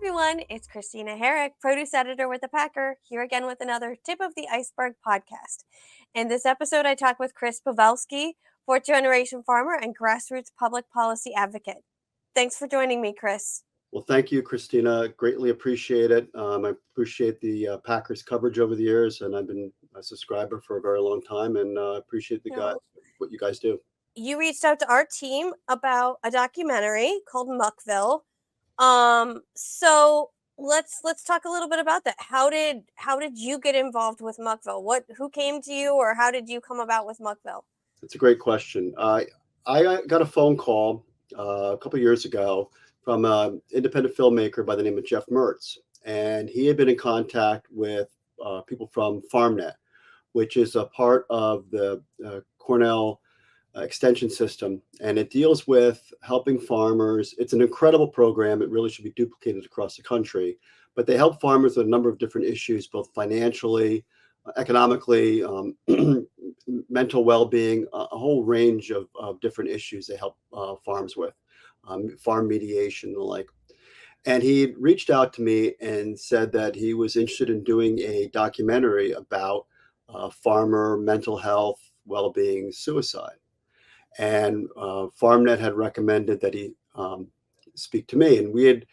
everyone, it's Christina Herrick, produce editor with The Packer, here again with another Tip of the Iceberg podcast. In this episode, I talk with Chris Pawelski, fourth generation farmer and grassroots public policy advocate. Thanks for joining me, Chris. Well, thank you, Christina. Greatly appreciate it. I appreciate the Packers coverage over the years, and I've been a subscriber for a very long time, and appreciate what you guys do. You reached out to our team about a documentary called Muckville. So let's talk a little bit about that. How did you get involved with Muckville? Who came to you, or how did you come about with Muckville? It's a great question. I got a phone call a couple of years ago from an independent filmmaker by the name of Jeff Mertz, and he had been in contact with people from FarmNet, which is a part of the Cornell extension system, and it deals with helping farmers. It's an incredible program. It really should be duplicated across the country, but they help farmers with a number of different issues, both financially, economically, mental well-being, a whole range of different issues they help farms with, farm mediation and the like. And he reached out to me and said that he was interested in doing a documentary about farmer mental health, well-being, suicide. And FarmNet had recommended that he speak to me. And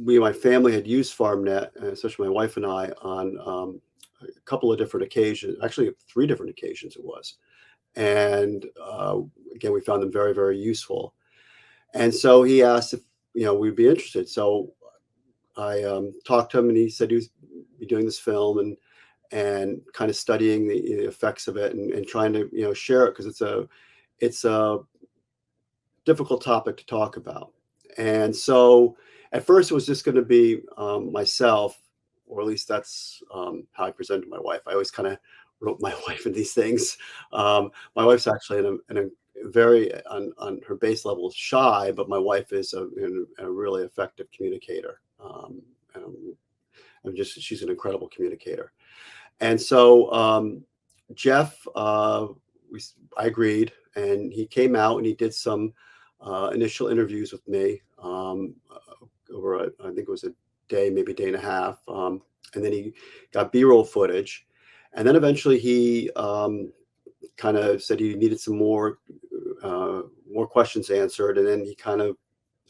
my family had used FarmNet, especially my wife and I, on a couple of different occasions, actually 3 different occasions it was. And again, we found them very, very useful. And so he asked if we'd be interested. So I talked to him, and he said he was be doing this film and kind of studying the effects of it and trying to share it, because it's a difficult topic to talk about. And so at first it was just going to be myself, or at least that's how I presented to my wife. I always kind of wrote my wife in these things. My wife's actually in a very, on her base level, shy, but my wife is a really effective communicator. She's an incredible communicator. And so Jeff, I agreed, and he came out and he did some initial interviews with me over, I think it was a day, maybe a day and a half. And then he got B-roll footage. And then eventually he kind of said he needed some more questions answered. And then he kind of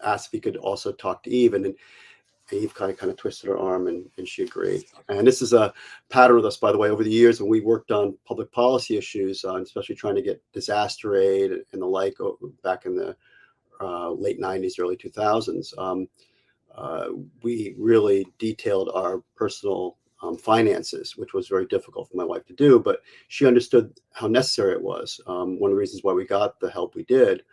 asked if he could also talk to Eve. And Eve kind of twisted her arm, and she agreed. And this is a pattern with us, by the way, over the years when we worked on public policy issues, especially trying to get disaster aid and the like back in the late 90s, early 2000s. We really detailed our personal finances, which was very difficult for my wife to do, but she understood how necessary it was. One of the reasons why we got the help we did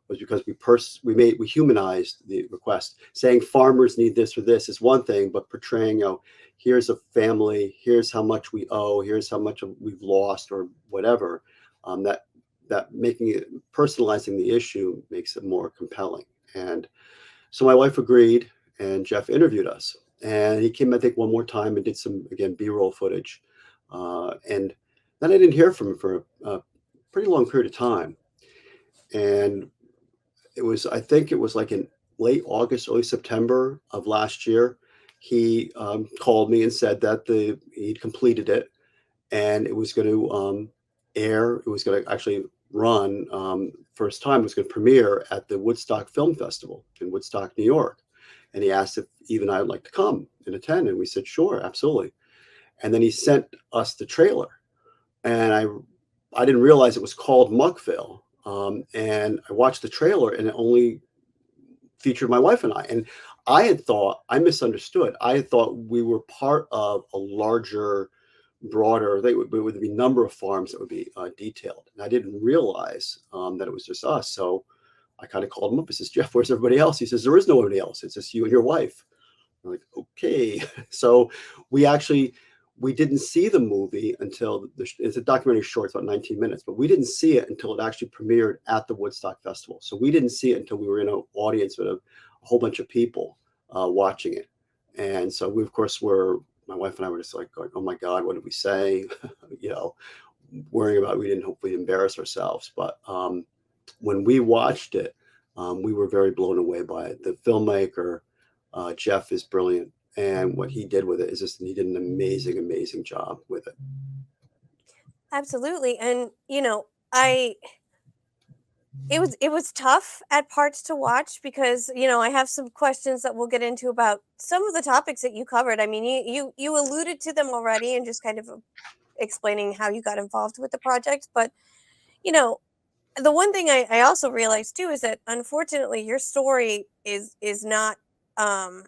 was because we humanized the request. Saying farmers need this or this is one thing, but portraying, here's a family, here's how much we owe, here's how much we've lost, or whatever. That making it, personalizing the issue, makes it more compelling. And so my wife agreed, and Jeff interviewed us. And he came, I think, one more time and did some, again, B-roll footage. And then I didn't hear from him for a pretty long period of time. And I think it was like in late August, early September of last year, he called me and said that he'd completed it, and it was going to air. It was going to actually run, first time, it was going to premiere at the Woodstock Film Festival in Woodstock, New York. And he asked if Eve and I would like to come and attend. And we said, sure, absolutely. And then he sent us the trailer. And I didn't realize it was called Muckville. And I watched the trailer, and it only featured my wife and I. And I misunderstood. I had thought we were part of a larger, broader, there would be a number of farms that would be detailed. And I didn't realize that it was just us. So I kind of called him up. I says, Jeff, where's everybody else? He says, there is nobody else. It's just you and your wife. I'm like, okay. So we didn't see the movie until it's a documentary short, it's about 19 minutes, but we didn't see it until it actually premiered at the Woodstock Festival. So we didn't see it until we were in an audience with a whole bunch of people watching it. And so we, of course, my wife and I were just like going, oh my God, what did we say? Worrying about, we didn't hopefully embarrass ourselves. But when we watched it, we were very blown away by it. The filmmaker, Jeff is brilliant, and what he did with it is just he did an amazing job with it. Absolutely. And I it was tough at parts to watch because I have some questions that we'll get into about some of the topics that you covered. I mean, you alluded to them already and just kind of explaining how you got involved with the project, but you know the one thing I also realized too is that unfortunately your story um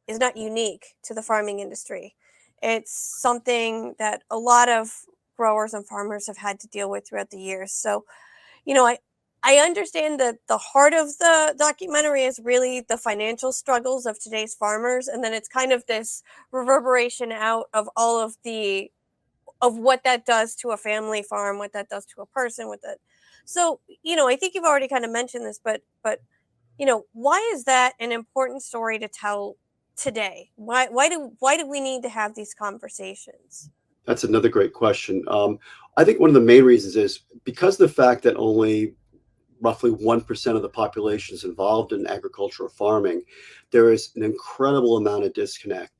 is not unique to the farming industry. It's something that a lot of growers and farmers have had to deal with throughout the years. So, you know, I I understand that the heart of the documentary is really the financial struggles of today's farmers, and then it's kind of this reverberation out of all of what that does to a family farm, what that does to a person, with it. So, I think you've already kind of mentioned this, but why is that an important story to tell today? Why do we need to have these conversations? That's another great question. I think one of the main reasons is because of the fact that only roughly 1% of the population is involved in agricultural farming, there is an incredible amount of disconnect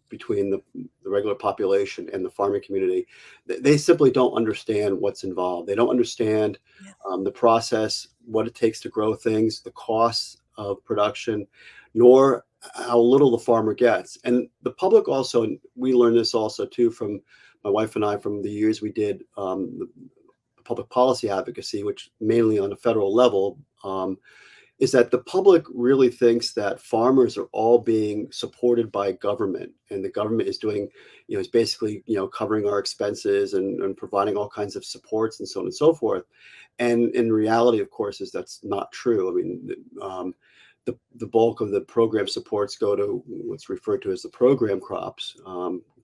between the regular population and the farming community. They simply don't understand what's involved. They don't understand Yeah. the process, what it takes to grow things, the costs of production, nor how little the farmer gets. And the public also, and we learned this also too from my wife and I from the years we did public policy advocacy, which mainly on a federal level, is that the public really thinks that farmers are all being supported by government, and the government is doing, is basically, covering our expenses and providing all kinds of supports and so on and so forth. And in reality, of course, is that's not true. I mean, the bulk of the program supports go to what's referred to as the program crops,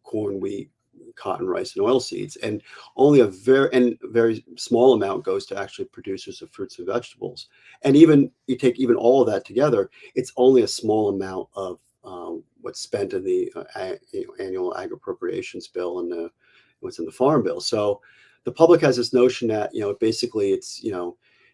corn, wheat, cotton, rice, and oilseeds, and only a very small amount goes to actually producers of fruits and vegetables. And even you take even all of that together, it's only a small amount of what's spent in the annual ag appropriations bill and what's in the farm bill. So the public has this notion that basically it's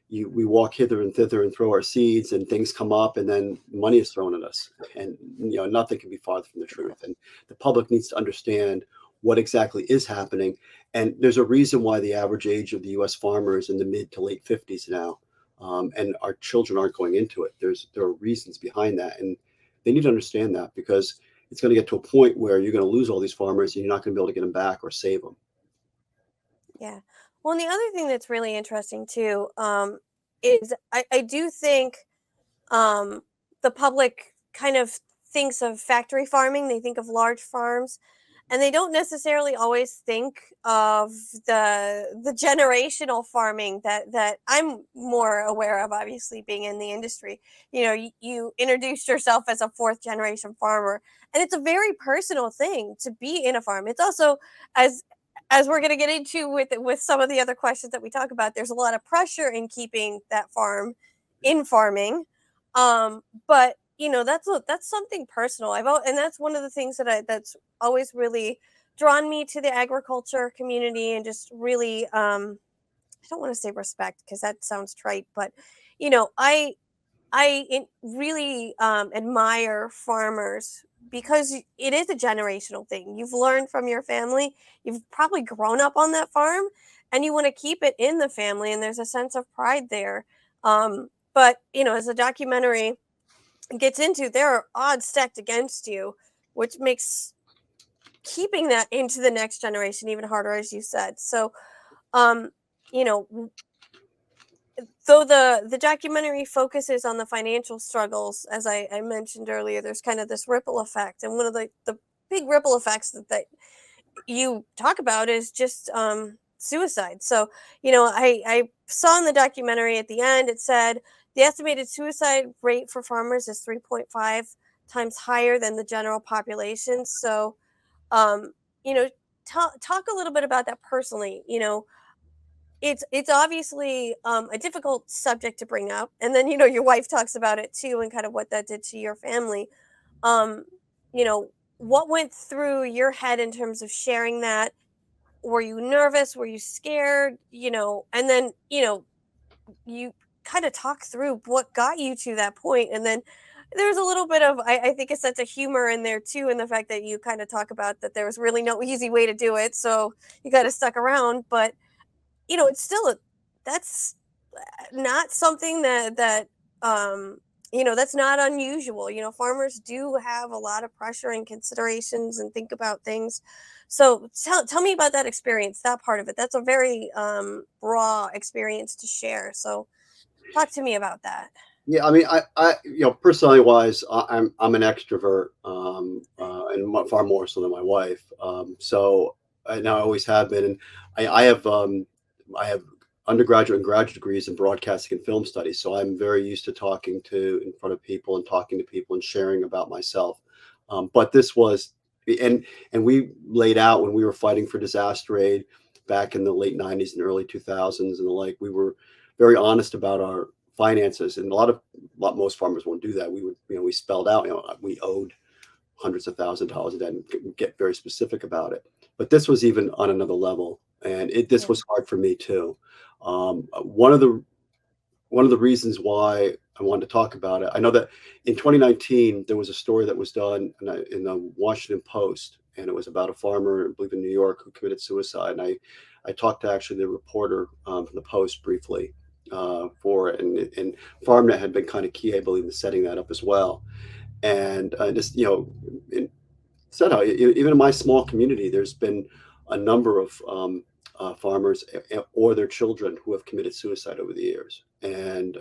we walk hither and thither and throw our seeds and things come up and then money is thrown at us, and nothing can be farther from the truth. And the public needs to understand what exactly is happening. And there's a reason why the average age of the U.S. farmer is in the mid to late 50s now, and our children aren't going into it. There are reasons behind that, and they need to understand that, because it's going to get to a point where you're going to lose all these farmers and you're not going to be able to get them back or save them. Yeah. Well, and the other thing that's really interesting too, is I do think um, the public kind of thinks of factory farming. They think of large farms, and they don't necessarily always think of the generational farming that I'm more aware of. Obviously, being in the industry, you introduced yourself as a fourth generation farmer, and it's a very personal thing to be in a farm. It's also as as we're going to get into with some of the other questions that we talk about. There's a lot of pressure in keeping that farm in farming, but that's something personal. And that's one of the things that's always really drawn me to the agriculture community, and just really, I don't want to say respect because that sounds trite, but really admire farmers because it is a generational thing. You've learned from your family, you've probably grown up on that farm, and you want to keep it in the family, and there's a sense of pride there. But as the documentary gets into, there are odds stacked against you, which makes keeping that into the next generation even harder, as you said. So, um, you know, though the documentary focuses on the financial struggles, as I mentioned earlier, there's kind of this ripple effect, and one of the big ripple effects that you talk about is just suicide. So, I saw in the documentary at the end, it said the estimated suicide rate for farmers is 3.5 times higher than the general population. So, um, you know, talk a little bit about that personally. It's obviously a difficult subject to bring up, and then your wife talks about it too, and kind of what that did to your family. Um, what went through your head in terms of sharing that? Were you nervous? Were you scared? And then you kind of talk through what got you to that point, and then there's a little bit of I think a sense of humor in there too, in the fact that you kind of talk about that there was really no easy way to do it, so you kind of stuck around. But it's still that's not something um that's not unusual. Farmers do have a lot of pressure and considerations and think about things. So tell me about that experience, that part of it. That's a very raw experience to share. So talk to me about that. Yeah, I mean, personality wise, I'm an extrovert, and far more so than my wife. So and I always have been, and I have undergraduate and graduate degrees in broadcasting and film studies. So I'm very used to talking to in front of people and talking to people and sharing about myself. But this was, and we laid out when we were fighting for disaster aid back in the late '90s and early 2000s and the like. We were very honest about our finances, and most farmers won't do that. We would, we spelled out, we owed hundreds of thousands of dollars a day and get very specific about it. But this was even on another level, and this Yeah. was hard for me too. One of the reasons why I wanted to talk about it, I know that in 2019 there was a story that was done in the Washington Post, and it was about a farmer, I believe in New York, who committed suicide. And I talked to actually the reporter from the Post briefly for it, and FarmNet had been kind of key, I believe, in setting that up as well. And just said how even in my small community, there's been a number of farmers or their children who have committed suicide over the years, and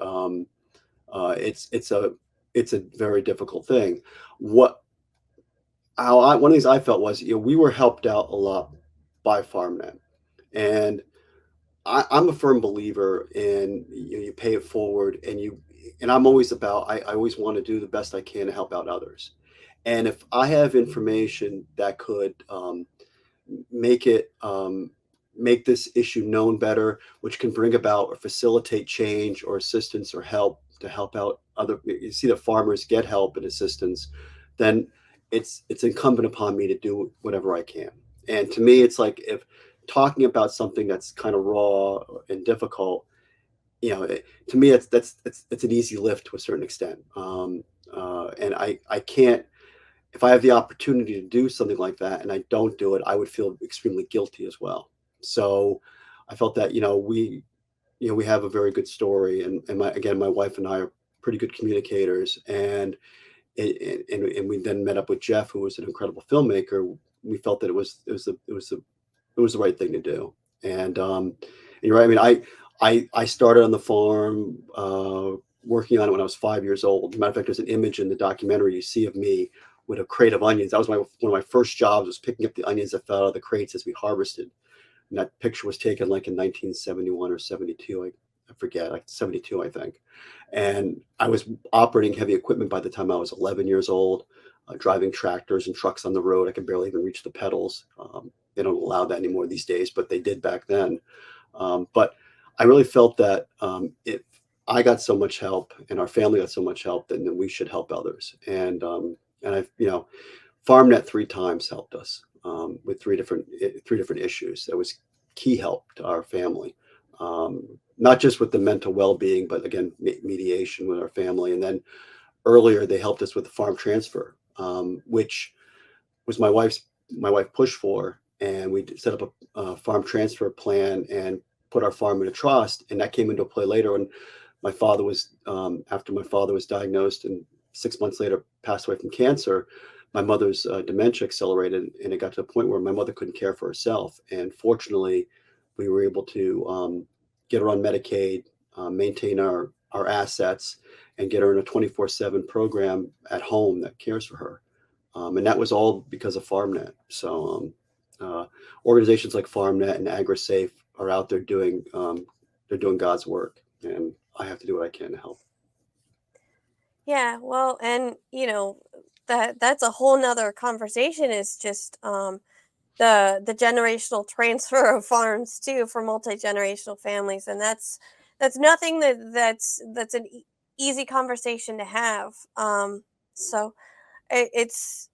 it's a very difficult thing. What one of the things I felt was, we were helped out a lot by FarmNet, and I'm a firm believer in, you pay it forward, and I'm always about, I always want to do the best I can to help out others. And if I have information that could make it make this issue known better, which can bring about or facilitate change or assistance or help to help out other, you see the farmers get help and assistance, then it's incumbent upon me to do whatever I can. And to me, it's like, if talking about something that's kind of raw and difficult, to me, it's an easy lift to a certain extent. And I can't, if I have the opportunity to do something like that and I don't do it, I would feel extremely guilty as well. So I felt that, we have a very good story, and my wife and I are pretty good communicators, and we then met up with Jeff, who was an incredible filmmaker. We felt that it was the right thing to do. And you're right. I mean, I started on the farm, working on it when I was 5 years old. As a matter of fact, there's an image in the documentary you see of me with a crate of onions. That was one of my first jobs, was picking up the onions that fell out of the crates as we harvested. And that picture was taken like in 1971 or 72. I forget, like 72, I think. And I was operating heavy equipment by the time I was 11 years old, driving tractors and trucks on the road. I could barely even reach the pedals. They don't allow that anymore these days, but they did back then. But I really felt that if I got so much help and our family got so much help, then we should help others. And I've, FarmNet 3 times helped us with three different issues. That was key help to our family, not just with the mental well-being, but again, mediation with our family. And then earlier, they helped us with the farm transfer, which was my wife pushed for, and we set up a farm transfer plan and put our farm in a trust, and that came into play later. And my father was after my father was diagnosed and 6 months later passed away from cancer. My mother's dementia accelerated, and it got to a point where my mother couldn't care for herself. And fortunately, we were able to get her on Medicaid, maintain our assets, and get her in a 24/7 program at home that cares for her. And that was all because of FarmNet. So organizations like FarmNet and AgriSafe are out there they're doing God's work, and I have to do what I can to help. Yeah, well, and that's a whole nother conversation, is just the generational transfer of farms too, for multi-generational families. And that's nothing that's an easy conversation to have. So it's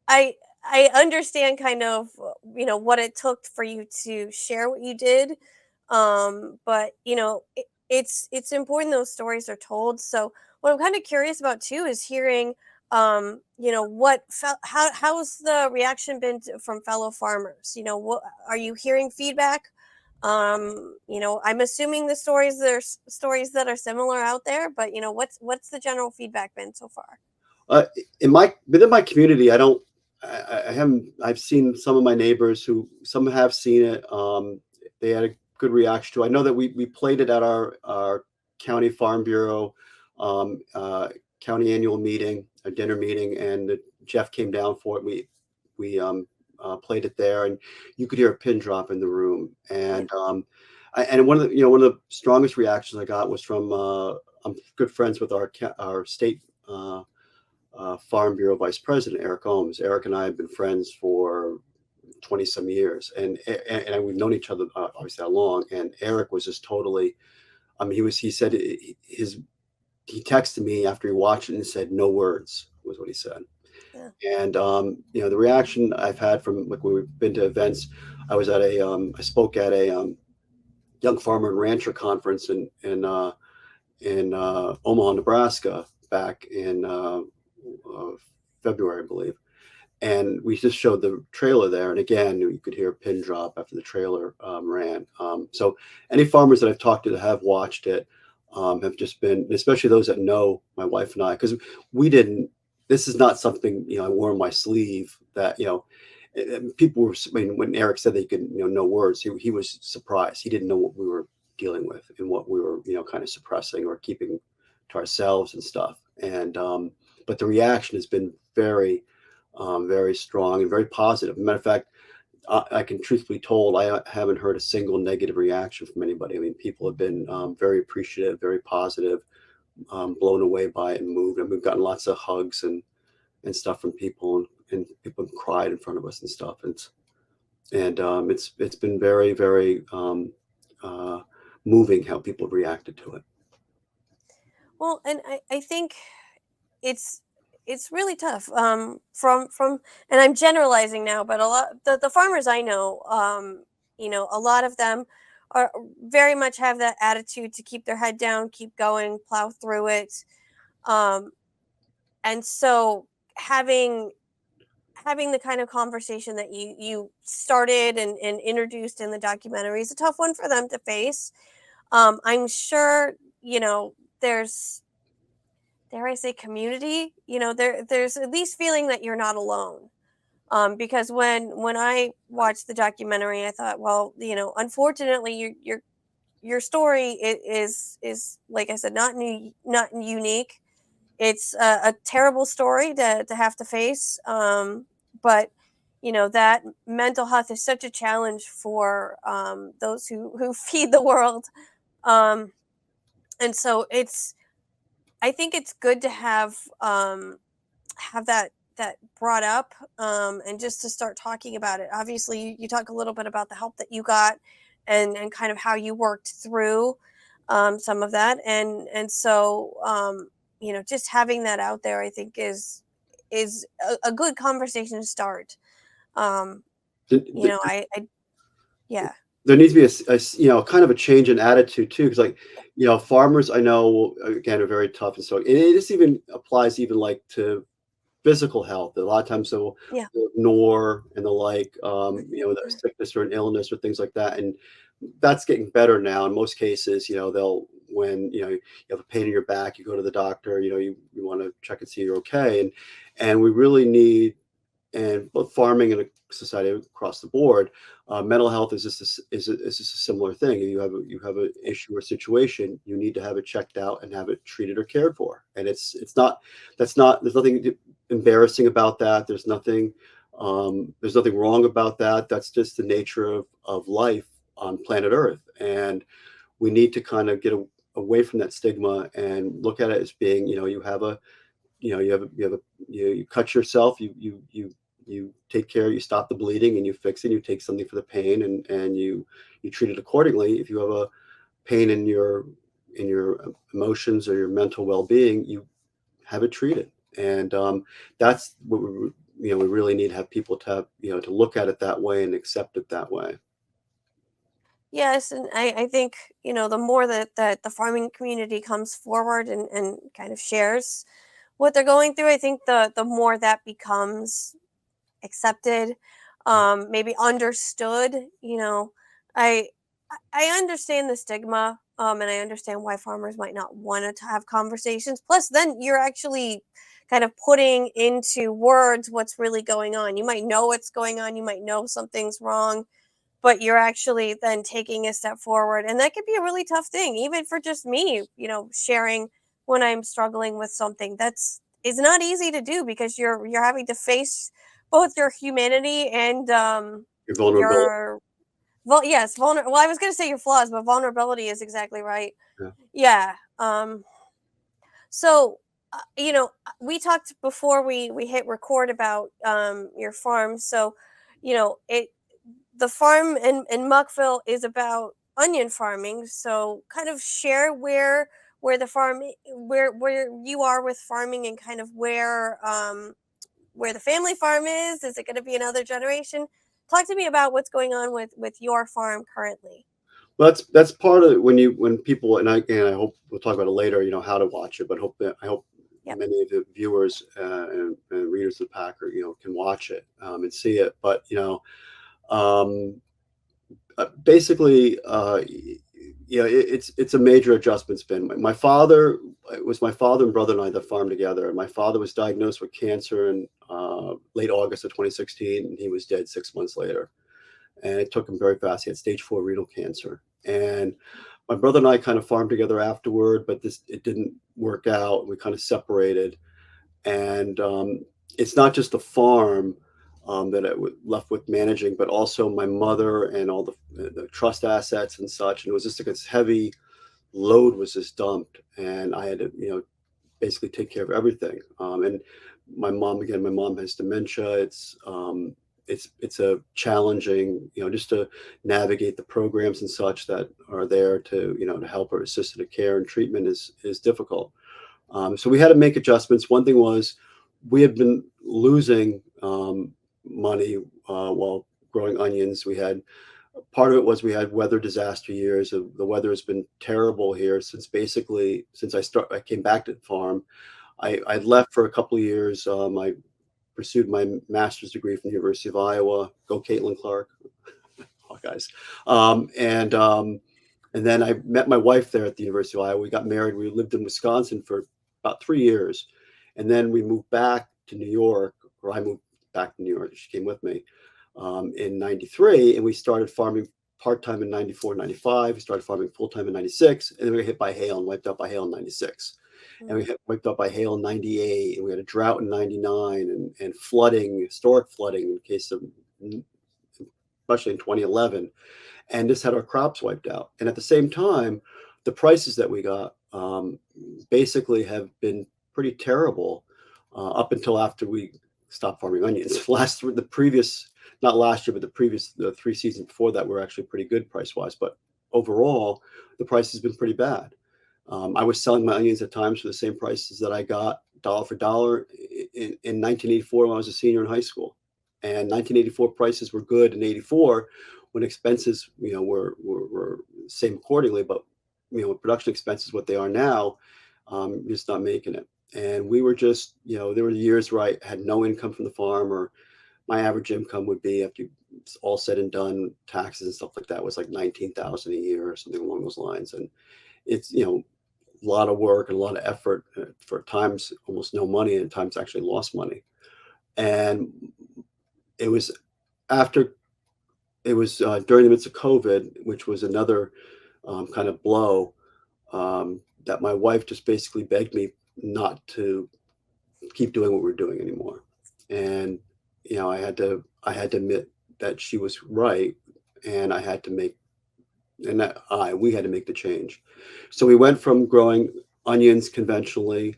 I understand kind of what it took for you to share what you did. But it's important those stories are told. So what I'm kind of curious about too is hearing, how's the reaction been from fellow farmers? What are you hearing feedback? I'm assuming there's stories that are similar out there, but what's the general feedback been so far? Uh, within my community, I haven't. I've seen some of my neighbors who some have seen it. They had a good reaction to. I know that we played it at our county farm bureau um, uh, county annual meeting, a dinner meeting, and Jeff came down for it. We played it there, and you could hear a pin drop in the room. Yeah. And one of the strongest reactions I got was from I'm good friends with our state. Farm Bureau Vice President Eric Ohms. Eric and I have been friends for 20 some years, and we've known each other obviously that long. And Eric was just totally. I mean, he said he texted me after he watched it and said no words was what he said. Yeah. And the reaction I've had from like when we've been to events, I spoke at a young farmer and rancher conference in Omaha, Nebraska, back in February, I believe. And we just showed the trailer there, and again, you could hear a pin drop after the trailer ran. So any farmers that I've talked to that have watched it have just been, especially those that know my wife and I, because we didn't. This is not something I wore on my sleeve. That people were. I mean, when Eric said that he could no words, he was surprised. He didn't know what we were dealing with and what we were kind of suppressing or keeping to ourselves and stuff. And but the reaction has been very strong and very positive. As a matter of fact, I can truthfully told I haven't heard a single negative reaction from anybody. I mean, people have been very appreciative, very positive, blown away by it and moved. And we've gotten lots of hugs and stuff from people, and people have cried in front of us and stuff. It's been very moving how people have reacted to it. Well, and I think it's it's really tough. From and I'm generalizing now, but a lot the farmers I know, a lot of them are very much have that attitude to keep their head down, keep going, plow through it. Um, and so having having the kind of conversation that you started and introduced in the documentary is a tough one for them to face. I'm sure, there's, dare I say, community. There's at least feeling that you're not alone. Because when I watched the documentary, I thought, well, unfortunately, your story is like I said, not unique. It's a terrible story to have to face. But that mental health is such a challenge for those who feed the world. Um, and so I think it's good to have that brought up, and just to start talking about it. Obviously, you talk a little bit about the help that you got, and kind of how you worked through some of that, and so just having that out there, I think is a good conversation to start. Um, I yeah. There needs to be kind of a change in attitude too, because like farmers I know again are very tough and so, and it just even applies even like to physical health. A lot of times Yeah. they'll ignore and the like the Mhm. sickness or an illness or things like that, and that's getting better now in most cases. They'll when you have a pain in your back, you go to the doctor, you want to check and see you're okay, and we really need, and both farming and a society across the board, mental health is just a similar thing. If you have an issue or situation, you need to have it checked out and have it treated or cared for. And it's not there's nothing embarrassing about that. There's nothing wrong about that. That's just the nature of life on planet Earth, and we need to kind of get away from that stigma and look at it as being you have a you cut yourself, you take care, you stop the bleeding and you fix it, you take something for the pain, and you treat it accordingly. If you have a pain in your emotions or your mental well-being, you have it treated. And that's what we really need to have people to have, to look at it that way and accept it that way. Yes, and I think, the more that the farming community comes forward and kind of shares what they're going through, I think the more that becomes accepted, maybe understood. I I understand the stigma, and I understand why farmers might not want to have conversations. Plus, then you're actually kind of putting into words what's really going on. You might know what's going on, you might know something's wrong, but you're actually then taking a step forward, and that could be a really tough thing, even for just me. Sharing when I'm struggling with something that's is not easy to do because you're having to face both your humanity and Your vulnerability. your well, yes, well, I was going to say your flaws, but vulnerability is exactly right. Yeah. Yeah. So, we talked before we hit record about your farm. So, it the farm in Muckville is about onion farming. So, kind of share where the farm where you are with farming, and kind of where the family farm is. Is it going to be another generation? Talk to me about what's going on with your farm currently. Well, that's part of when people, and I hope we'll talk about it later. How to watch it, but I hope Yep. many of the viewers and readers of the Packer, can watch it and see it. But um, basically, it's a major adjustment spin. My father, it was my father and brother and I that farmed together. And my father was diagnosed with cancer in late August of 2016, and he was dead 6 months later. And it took him very fast. He had stage 4 renal cancer. And my brother and I kind of farmed together afterward, but it didn't work out. We kind of separated. And it's not just the farm that I left with managing, but also my mother and all the trust assets and such. And it was just like this heavy load was just dumped, and I had to, basically take care of everything. And my mom has dementia. It's a challenging, just to navigate the programs and such that are there to, to help her. Assisted care and treatment is difficult. So we had to make adjustments. One thing was we had been losing money while growing onions. We had part of it was we had weather disaster years. The weather has been terrible here since I came back to the farm. I left for a couple of years. I pursued my master's degree from the University of Iowa. Go Caitlin Clark, Hawkeyes. And then I met my wife there at the University of Iowa. We got married. We lived in Wisconsin for about 3 years. And then we moved back to New York, or I moved back to New York. She came with me in 93. And we started farming part time in 94, 95. We started farming full time in 96. And then we got hit by hail and wiped out by hail in 96. And we got wiped out by hail in 98. And we had a drought in 99 and flooding, historic flooding in case of, especially in 2011, and just had our crops wiped out. And at the same time, the prices that we got basically have been pretty terrible up until after we stopped farming onions. Not last year, but the 3 seasons before that were actually pretty good price wise. But overall, the price has been pretty bad. I was selling my onions at times for the same prices that I got dollar for dollar in 1984 when I was a senior in high school. And 1984 prices were good in 84 when expenses, were same accordingly, but production expenses what they are now, just not making it. And we were just, there were years where I had no income from the farm, or my average income would be, after it's all said and done, taxes and stuff like that, was like 19,000 a year or something along those lines. And it's, a lot of work and a lot of effort, for times almost no money, and at times actually lost money. And it was after it was during the midst of COVID, which was another kind of blow, that my wife just basically begged me not to keep doing what we're doing anymore. And I had to admit that she was right, and I had to make and that I we had to make the change. So we went from growing onions conventionally,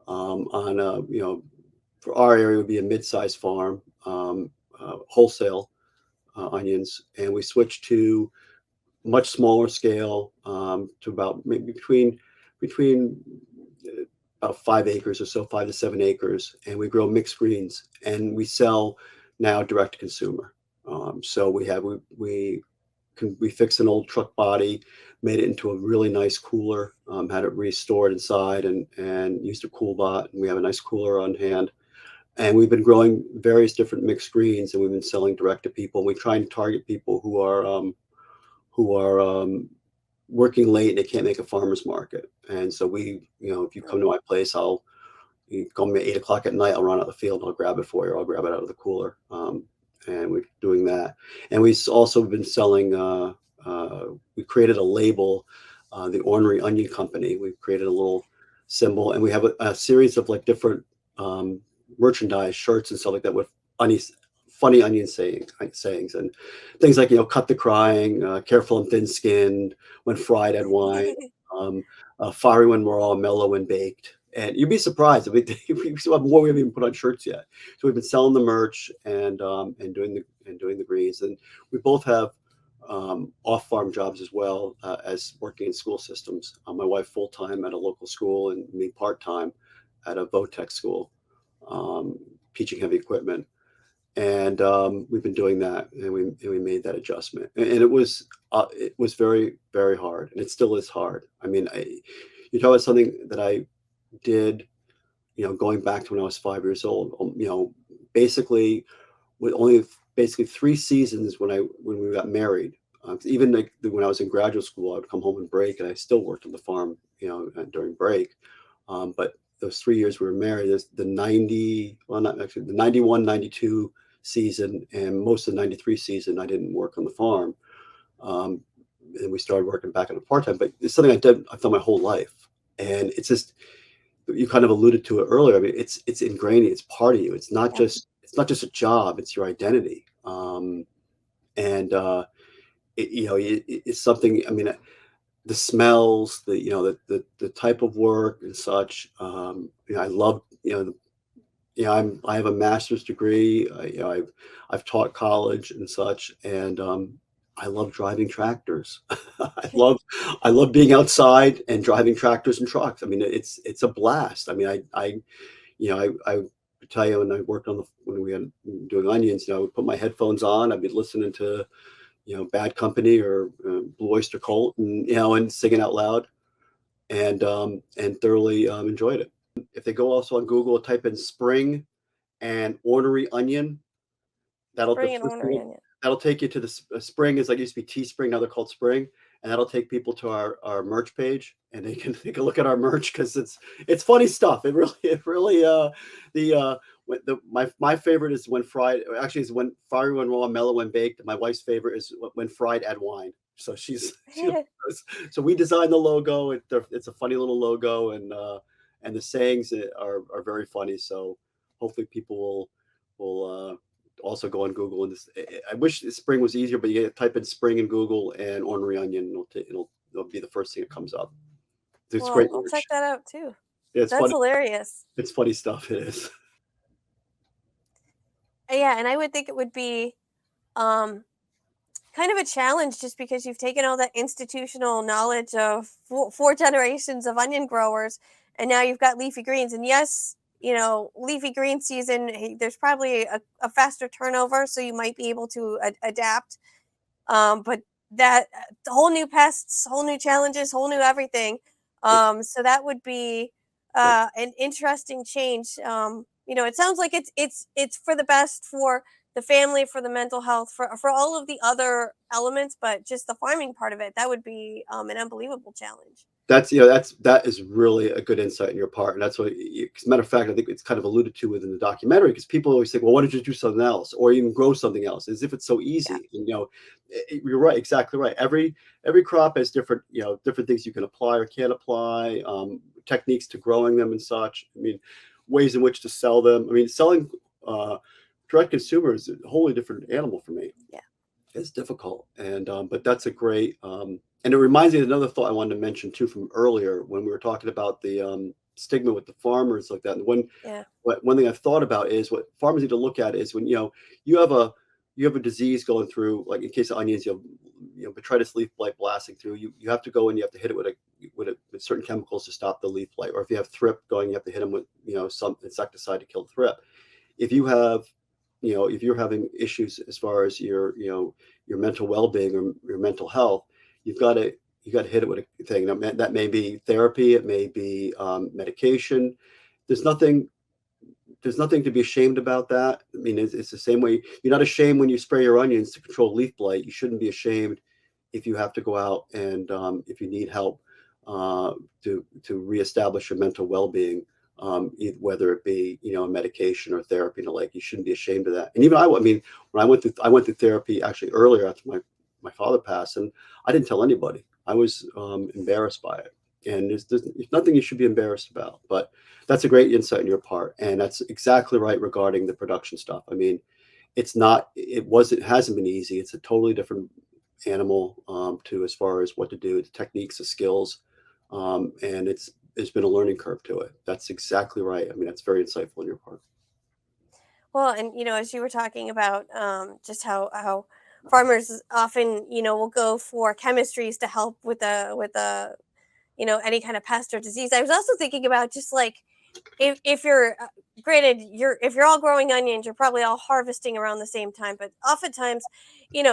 on a, for our area would be a mid-sized farm, wholesale onions, and we switched to much smaller scale, to about maybe between about 5 acres or so, 5 to 7 acres, and we grow mixed greens, and we sell now direct to consumer. So we we fixed an old truck body, made it into a really nice cooler, had it restored inside, and used a cool bot. And we have a nice cooler on hand. And we've been growing various different mixed greens, and we've been selling direct to people. And we try and target people who are working late and they can't make a farmer's market. And so if you come to my place, you call me at 8 o'clock at night, I'll run out the field and I'll grab it for you. I'll grab it out of the cooler. And we're doing that. And we've also been selling, we created a label, the Ornery Onion Company. We've created a little symbol, and we have a series of like different merchandise, shirts and stuff like that with funny onion sayings and things like, cut the crying, careful and thin skinned, when fried add wine, fiery when raw, mellow when baked. And you'd be surprised. I mean, we still have more we haven't even put on shirts yet. So we've been selling the merch and doing the greens. And we both have off-farm jobs as well, as working in school systems. My wife full-time at a local school, and me part-time at a Votech school, teaching heavy equipment. And we've been doing that, and we made that adjustment. And it was very, very hard, and it still is hard. I mean, you talk about something that I did, going back to when I was 5 years old. Basically with only 3 seasons when we got married. Even like when I was in graduate school, I would come home and break, and I still worked on the farm, during break. But those 3 years we were married, there's the 91, 92 season, and most of the 93 season, I didn't work on the farm. And we started working back on a part-time, but it's something I've done my whole life. And it's just, you kind of alluded to it earlier. I mean, it's ingrained, it's part of you. It's not just a job, it's your identity. It's something, I mean, the smells, the type of work and such. I love, I have a master's degree. I've taught college and such, and I love driving tractors. I love being outside and driving tractors and trucks. I mean, it's a blast. I mean, I would tell you, when I worked when we had doing onions, I would put my headphones on. I'd be listening to, Bad Company or Blue Oyster Cult, and singing out loud, and thoroughly enjoyed it. If they go also on Google, type in spring and ornery onion, that'll take you to the Spring. Is like, used to be Teespring, now they're called Spring, and that'll take people to our merch page, and they can take a look at our merch, because it's funny stuff. My favorite is when fried. Actually, is when fiery when raw, mellow when baked. My wife's favorite is when fried add wine. So so we designed the logo. It's a funny little logo, and the sayings are very funny. So hopefully people will also go on Google. And I wish spring was easier, but you type in spring in Google and ornery onion, and it'll be the first thing that comes up. It's great. I'll check that out too. Yeah, that's hilarious. It's funny stuff. It is. Yeah, and I would think it would be kind of a challenge, just because you've taken all that institutional knowledge of four generations of onion growers, and now you've got leafy greens. And yes, leafy green season, there's probably a faster turnover, so you might be able to adapt. But that whole new pests, whole new challenges, whole new everything. So that would be an interesting change. It sounds like it's for the best for the family, for the mental health, for all of the other elements, but just the farming part of it, that would be an unbelievable challenge. That is really a good insight on your part. And that's what, as a matter of fact, I think it's kind of alluded to within the documentary, because people always think, well, why don't you do something else, or even grow something else, as if it's so easy. Yeah. And, you're right, exactly right. Every crop has different things you can apply or can't apply, techniques to growing them and such. I mean, ways in which to sell them. I mean, selling direct consumer is a wholly different animal for me. Yeah. It's difficult. And, but that's a great, and it reminds me of another thought I wanted to mention too from earlier, when we were talking about the stigma with the farmers like that. And one thing I've thought about is what farmers need to look at is when, you have a disease going through, like in case of onions, botrytis leaf blight blasting through, you have to go and you have to hit it with certain chemicals to stop the leaf blight. Or if you have thrip going, you have to hit them with, some insecticide to kill thrip. If you have if you're having issues as far as your mental well-being or your mental health, you've got to you got to hit it with a thing. That may be therapy, it may be medication. There's nothing there's nothing to be ashamed about that. I mean, it's the same way you're not ashamed when you spray your onions to control leaf blight. You shouldn't be ashamed if you have to go out and if you need help uh, to reestablish your mental well-being, whether it be a medication or therapy. You shouldn't be ashamed of that. And even I mean, when I went through therapy actually earlier after my father passed, and I didn't tell anybody. I was embarrassed by it, and there's nothing you should be embarrassed about. But that's a great insight on your part, and that's exactly right regarding the production stuff. I mean, it hasn't been easy. It's a totally different animal to as far as what to do, the techniques, the skills, and there's been a learning curve to it. That's exactly right. I mean, that's very insightful on your part. Well, and as you were talking about just how farmers often will go for chemistries to help with the any kind of pest or disease. I was also thinking about just like if you're granted if you're all growing onions, you're probably all harvesting around the same time, but oftentimes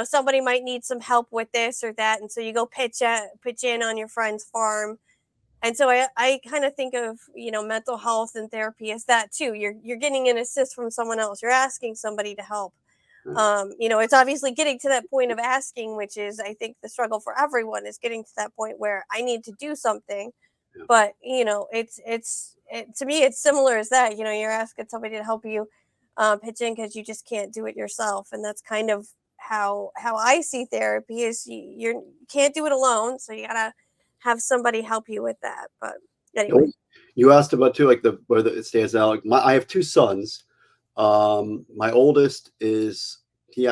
somebody might need some help with this or that, and so you go pitch in on your friend's farm. And so I kind of think of mental health and therapy as that too. You're getting an assist from someone else, you're asking somebody to help. Right. It's obviously getting to that point of asking, which is, I think, the struggle for everyone, is getting to that point where I need to do something. Yeah. But to me, it's similar as that. You're asking somebody to help you pitch in because you just can't do it yourself, and that's kind of how I see therapy is you can't do it alone, so you gotta have somebody help you with that. But anyway. You asked about too, like whether it stands out. I have two sons. My oldest is he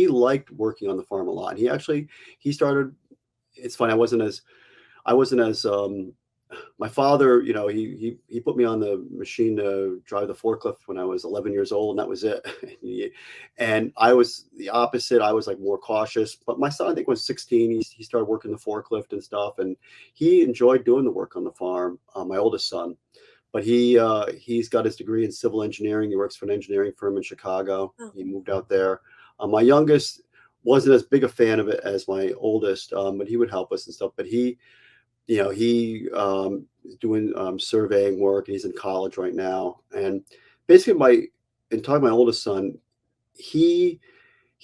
liked working on the farm a lot. He started. It's funny. I wasn't as my father, he put me on the machine to drive the forklift when I was 11 years old, and that was it. And I was the opposite. I was like more cautious. But my son, I think, was 16. He started working the forklift and stuff, and he enjoyed doing the work on the farm. My oldest son, but he's got his degree in civil engineering. He works for an engineering firm in Chicago. Oh. He moved out there. My youngest wasn't as big a fan of it as my oldest, but he would help us and stuff. But he doing surveying work. He's in college right now, and basically, in talking to my oldest son, he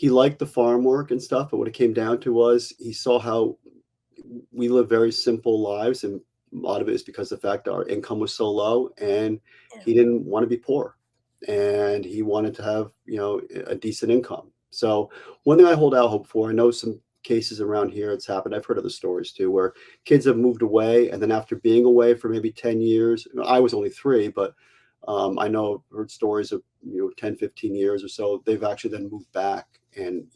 liked the farm work and stuff. But what it came down to was he saw how we live very simple lives, and a lot of it is because of the fact that our income was so low, and he didn't want to be poor, and he wanted to have a decent income. So one thing I hold out hope for, I know some cases around here it's happened. I've heard of the stories too, where kids have moved away, and then after being away for maybe 10 years, I was only 3, but I know I've heard stories of 10, 15 years or so, they've actually then moved back and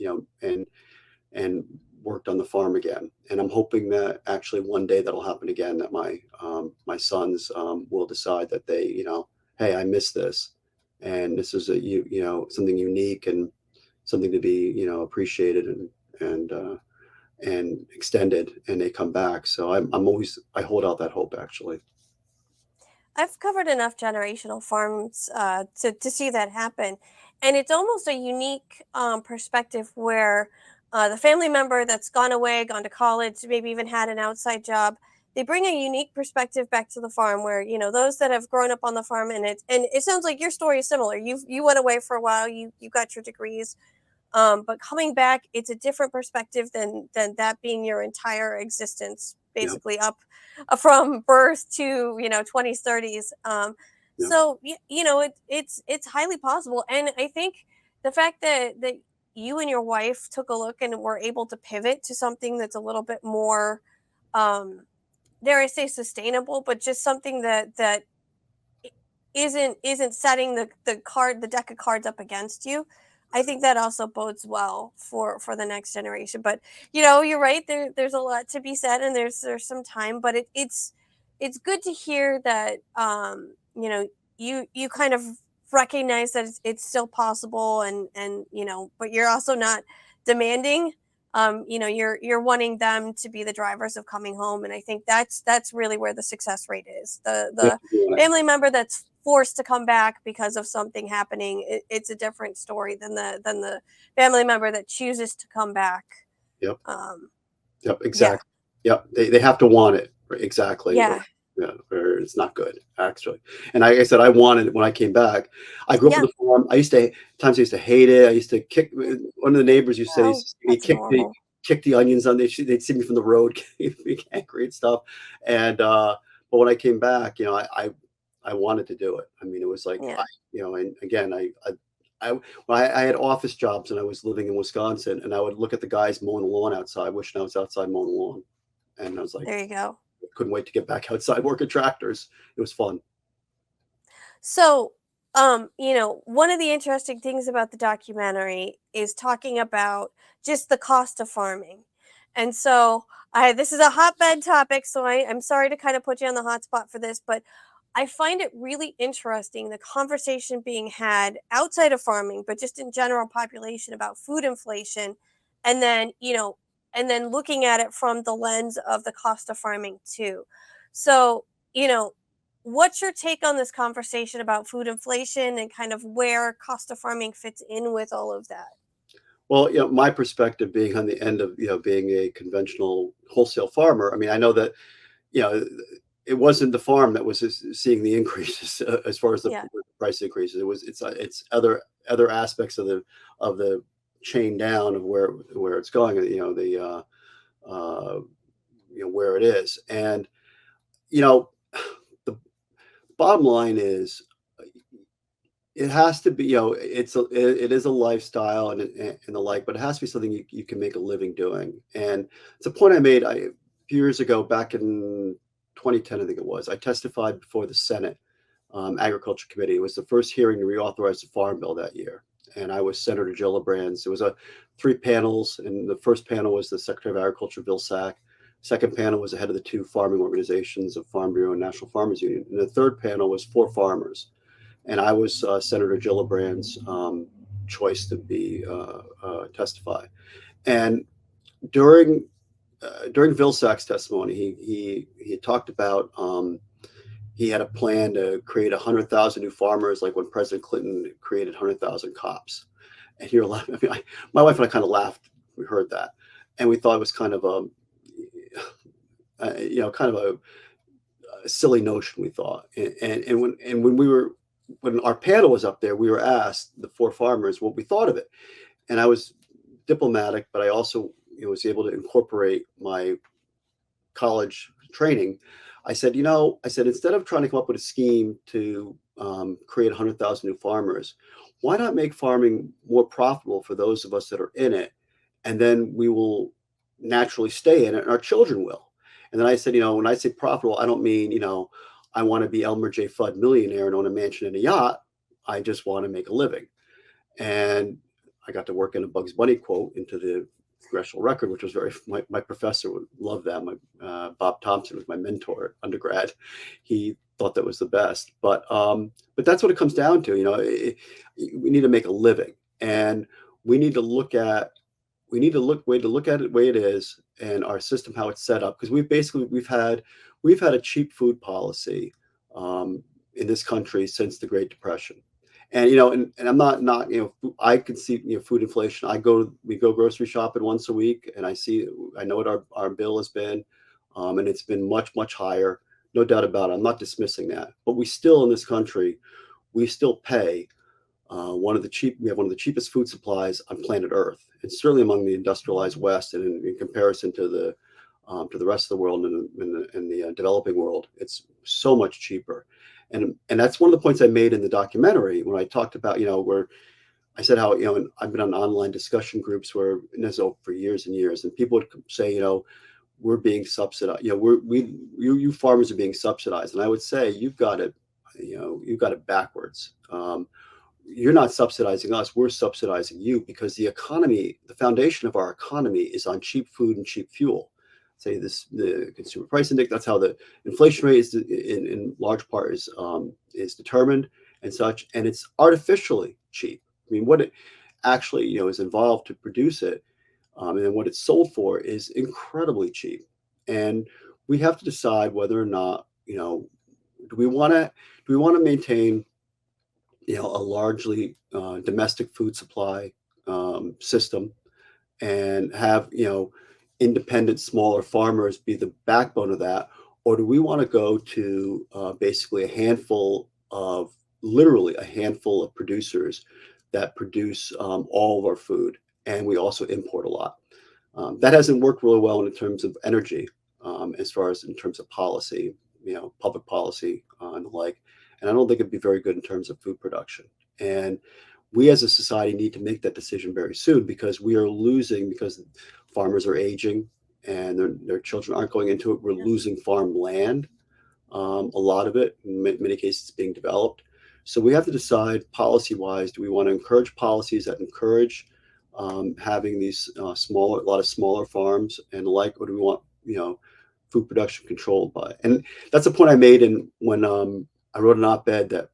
and worked on the farm again. And I'm hoping that actually one day that'll happen again, that my sons will decide that they, hey, I miss this, and this is something unique and something to be appreciated and extended, and they come back. So I hold out that hope, actually. I've covered enough generational farms to see that happen. And it's almost a unique perspective where the family member that's gone away, gone to college, maybe even had an outside job, they bring a unique perspective back to the farm where, those that have grown up on the farm, and it sounds like your story is similar. You went away for a while, you got your degrees. But coming back, it's a different perspective than that being your entire existence, Yeah. basically up from birth to 20s, 30s. Yeah. So it's highly possible, and I think the fact that you and your wife took a look and were able to pivot to something that's a little bit more, dare I say, sustainable, but just something that isn't setting the deck of cards up against you. I think that also bodes well for the next generation. But you're right. There's a lot to be said, and there's some time. But it's good to hear that you kind of recognize that it's still possible, and but you're also not demanding. You're wanting them to be the drivers of coming home, and I think that's really where the success rate is. The Yeah. family member that's forced to come back because of something happening, it's a different story than the family member that chooses to come back. Yep. Um, Yep. yeah, Exactly. Yep. They have to want it. Right, exactly. yeah, Yeah, or it's not good actually. And like I said, I wanted it when I came back. I grew up on yeah. the farm. I used to hate it. I used to kick one of the neighbors used to say Oh, he that's normal. kick the onions on. They'd see me from the road, be angry and stuff. And but when I came back, I wanted to do it. I mean, it was like Yeah. and again, I had office jobs and I was living in Wisconsin, and I would look at the guys mowing the lawn outside, wishing I was outside mowing the lawn, and I was like, There you go. couldn't wait to get back outside working tractors. It was fun. So, one of the interesting things about the documentary is talking about just the cost of farming. And so, this is a hotbed topic, so I'm sorry to kind of put you on the hot spot for this, but I find it really interesting the conversation being had outside of farming, but just in general population about food inflation, and then, and then looking at it from the lens of the cost of farming too. So, you know, what's your take on this conversation about food inflation and kind of where cost of farming fits in with all of that? Well, my perspective being on the end of, being a conventional wholesale farmer, I mean, I know that, you know, it wasn't the farm that was seeing the increases as far as the Yeah. price increases. It's other aspects of the chain down of where it's going, uh, where it is. And, you know, the bottom line is it has to be, it is a lifestyle and the like, but it has to be something you can make a living doing. And it's a point I made a few years ago, back in 2010, I think it was. I testified before the Senate Agriculture Committee. It was the first hearing to reauthorize the Farm Bill that year. And I was Senator Gillibrands. It was three panels, and the first panel was the Secretary of Agriculture, Bill Sack. Second panel was the head of the two farming organizations of Farm Bureau and National Farmers Union. And the third panel was four farmers, and I was Senator Gillibrand's choice to be testify. And during Vilsack's testimony, he talked about he had a plan to create 100,000 new farmers, like when President Clinton created 100,000 cops. And you're laughing. I mean, my wife and I kind of laughed. We heard that, and we thought it was kind of kind of a silly notion. We thought, and when our panel was up there, we were asked, the four farmers, what we thought of it. And I was diplomatic, but I also was able to incorporate my college training. I said, instead of trying to come up with a scheme to create 100,000 new farmers, why not make farming more profitable for those of us that are in it? And then we will naturally stay in it, and our children will. And then I said, when I say profitable, I don't mean, I want to be Elmer J. Fudd millionaire and own a mansion and a yacht. I just want to make a living. And I got to work in a Bugs Bunny quote into the congressional record, which was my professor would love that. Bob Thompson was my mentor at undergrad. He thought that was the best. But that's what it comes down to. We need to make a living, and we need to look at it the way it is, and our system, how it's set up, because we've had a cheap food policy in this country since the Great Depression. And and I'm not I can see food inflation. We go grocery shopping once a week, and I know what our bill has been, and it's been much higher, no doubt about it. I'm not dismissing that, but we still, in this country, we still pay we have one of the cheapest food supplies on planet Earth, and certainly among the industrialized West, and in comparison to the rest of the world and in the developing world, it's so much cheaper. And that's one of the points I made in the documentary when I talked about where I said how and I've been on online discussion groups where for years and years, and people would say we're being subsidized, you farmers are being subsidized, and I would say you've got it backwards. You're not subsidizing us, we're subsidizing you, because the foundation of our economy is on cheap food and cheap fuel. Say the consumer price index, that's how the inflation rate is in large part is determined and such, and it's artificially cheap. I mean, what it actually is involved to produce it, and then what it's sold for is incredibly cheap. And we have to decide whether or not do we want to maintain, a largely domestic food supply system, and have, independent smaller farmers be the backbone of that, or do we want to go to basically literally a handful of producers that produce all of our food, and we also import a lot? That hasn't worked really well in terms of energy, as far as in terms of policy, public policy, and the like. And I don't think it'd be very good in terms of food production. And we as a society need to make that decision very soon, because we are losing, because farmers are aging and their children aren't going into it. We're losing farm land. A lot of it, in many cases, is being developed. So we have to decide policy wise, do we want to encourage policies that encourage having these a lot of smaller farms and the like, or do we want, food production controlled by? And that's a point I made when I wrote an op-ed that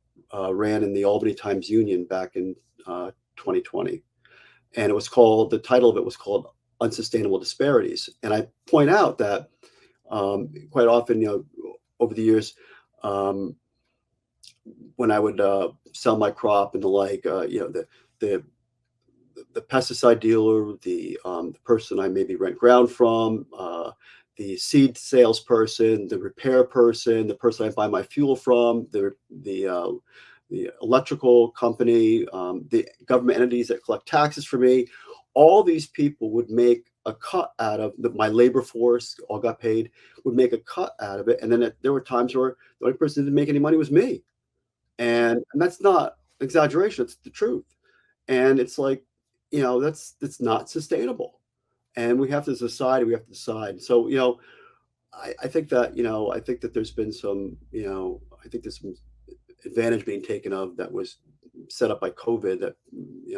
ran in the Albany Times Union back in 2020, and the title of it was called "Unsustainable Disparities." And I point out that quite often, over the years, when I would sell my crop and the like, the pesticide dealer, the person I maybe rent ground from, the seed salesperson, the repair person, the person I buy my fuel from, the electrical company, the government entities that collect taxes for me, all these people would make a cut out of my labor force, all got paid, would make a cut out of it. And then there were times where the only person who didn't make any money was me. And that's not exaggeration, it's the truth. And it's like, that's not sustainable. And we have to decide. So, I think that there's been some, I think there's some advantage being taken of that was set up by COVID that,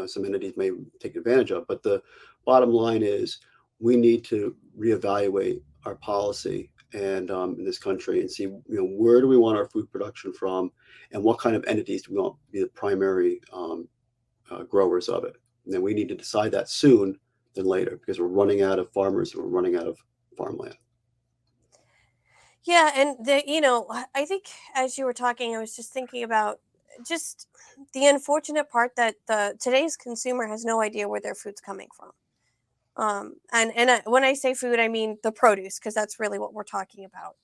some entities may take advantage of. But the bottom line is we need to reevaluate our policy and in this country and see, where do we want our food production from, and what kind of entities do we want to be the primary growers of it. And then we need to decide that soon than later, because we're running out of farmers and we're running out of farmland. Yeah, and I think as you were talking, I was just thinking about just the unfortunate part that today's consumer has no idea where their food's coming from. When I say food, I mean the produce, because that's really what we're talking about.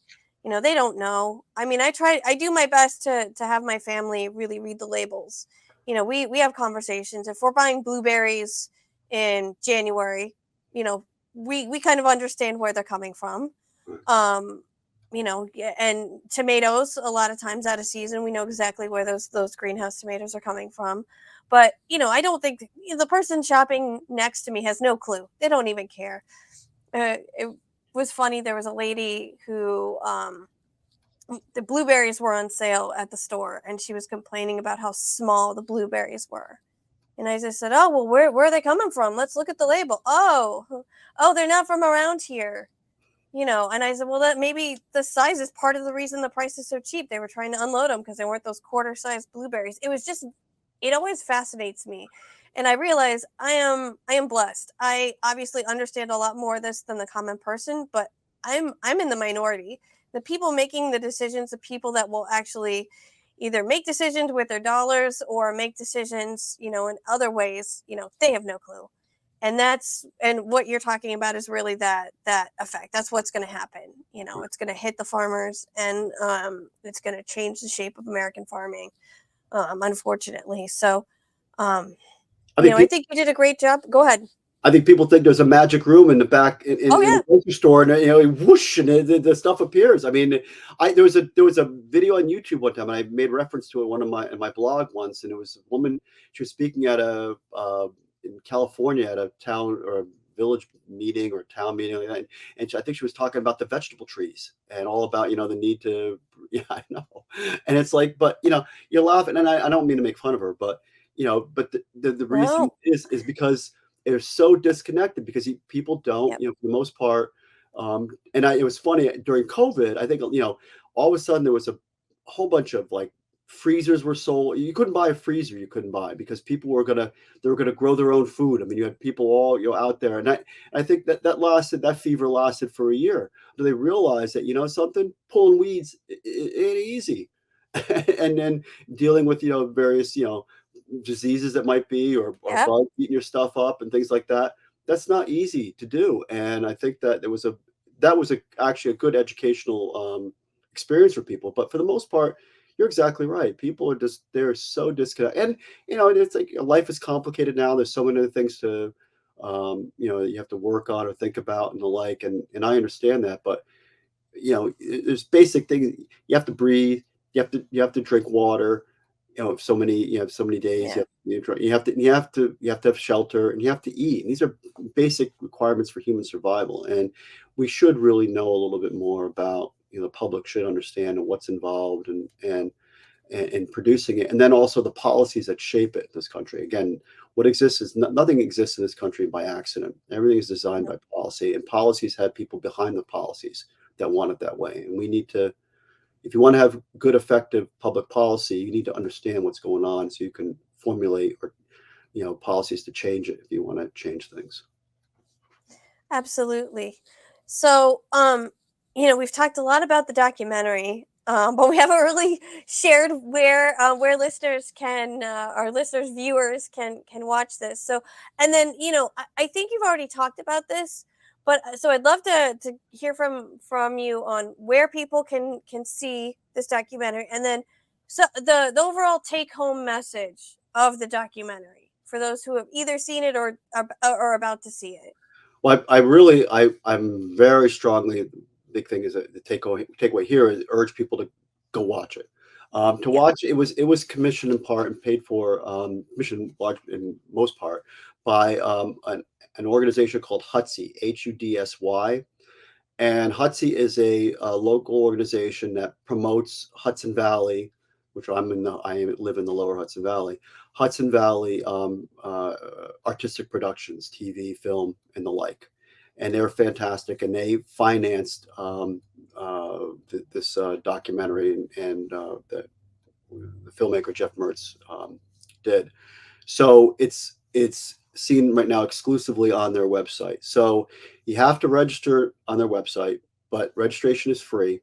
They don't know. I mean, I do my best to have my family really read the labels. We have conversations. If we're buying blueberries in January, we kind of understand where they're coming from. And tomatoes, a lot of times out of season, we know exactly where those greenhouse tomatoes are coming from. But, I don't think the person shopping next to me has no clue. They don't even care. It was funny. There was a lady who, the blueberries were on sale at the store, and she was complaining about how small the blueberries were. And I just said, "Oh, well, where are they coming from? Let's look at the label." Oh, they're not from around here. And I said, well, that maybe the size is part of the reason the price is so cheap. They were trying to unload them because they weren't those quarter-sized blueberries. It always fascinates me. And I realize I am blessed. I obviously understand a lot more of this than the common person, but I'm in the minority. The people making the decisions, the people that will actually either make decisions with their dollars or make decisions, in other ways, they have no clue. And what you're talking about is really that effect. That's what's going to happen. It's going to hit the farmers, and it's going to change the shape of American farming, unfortunately. So, I think you did a great job. Go ahead. I think people think there's a magic room in the back in Oh, yeah. the grocery store, and whoosh, and the stuff appears. I mean, there was a video on YouTube one time, and I made reference to it in my blog once, and it was a woman. She was speaking at in California at a town or a village meeting or town meeting, and I think she was talking about the vegetable trees and all about the need to. Yeah, I know, and it's like, but you're laughing, and I don't mean to make fun of her, but but the reason is because they're so disconnected, because people don't, for the most part. It was funny during COVID. I think all of a sudden there was a whole bunch of like freezers were sold. You couldn't buy a freezer. You couldn't buy, because people were gonna grow their own food. I mean, you had people all out there, and I think that fever lasted for a year. But they realized that something, pulling weeds, it ain't easy. and then dealing with various diseases that might be, or Yep. bugs eating your stuff up and things like that. That's not easy to do, and I think that that was actually a good educational experience for people. But for the most part, you're exactly right. People are just they're so disconnected, and it's like life is complicated now. There's so many other things to you have to work on or think about and the like, and I understand that, but there's basic things. You have to breathe. You have to drink water. So many so many days. Yeah. You have to have shelter, and you have to eat. And these are basic requirements for human survival. And we should really know a little bit more about. The public should understand what's involved and producing it, and then also the policies that shape it in this country. Again, what exists is nothing exists in this country by accident. Everything is designed by policy, and policies have people behind the policies that want it that way. And we need to, if you want to have good, effective public policy, you need to understand what's going on so you can formulate or policies to change it if you want to change things. Absolutely. So, we've talked a lot about the documentary, but we haven't really shared where listeners can, our listeners, viewers can watch this. So, and then I think you've already talked about this, but so I'd love to hear from you on where people can see this documentary, and then so the overall take home message of the documentary for those who have either seen it or about to see it. Well, I'm very strongly, big thing is that the takeaway here is urge people to go watch it. To Yeah. watch it was commissioned in part and paid for, commissioned large in most part by an organization called Hudsy, Hudsy. And Hudsy is a local organization that promotes Hudson Valley, which I live in the lower Hudson Valley, Hudson Valley artistic productions, TV, film, and the like. And they're fantastic, and they financed this documentary, and the filmmaker Jeff Mertz did. So it's seen right now exclusively on their website. So you have to register on their website, but registration is free.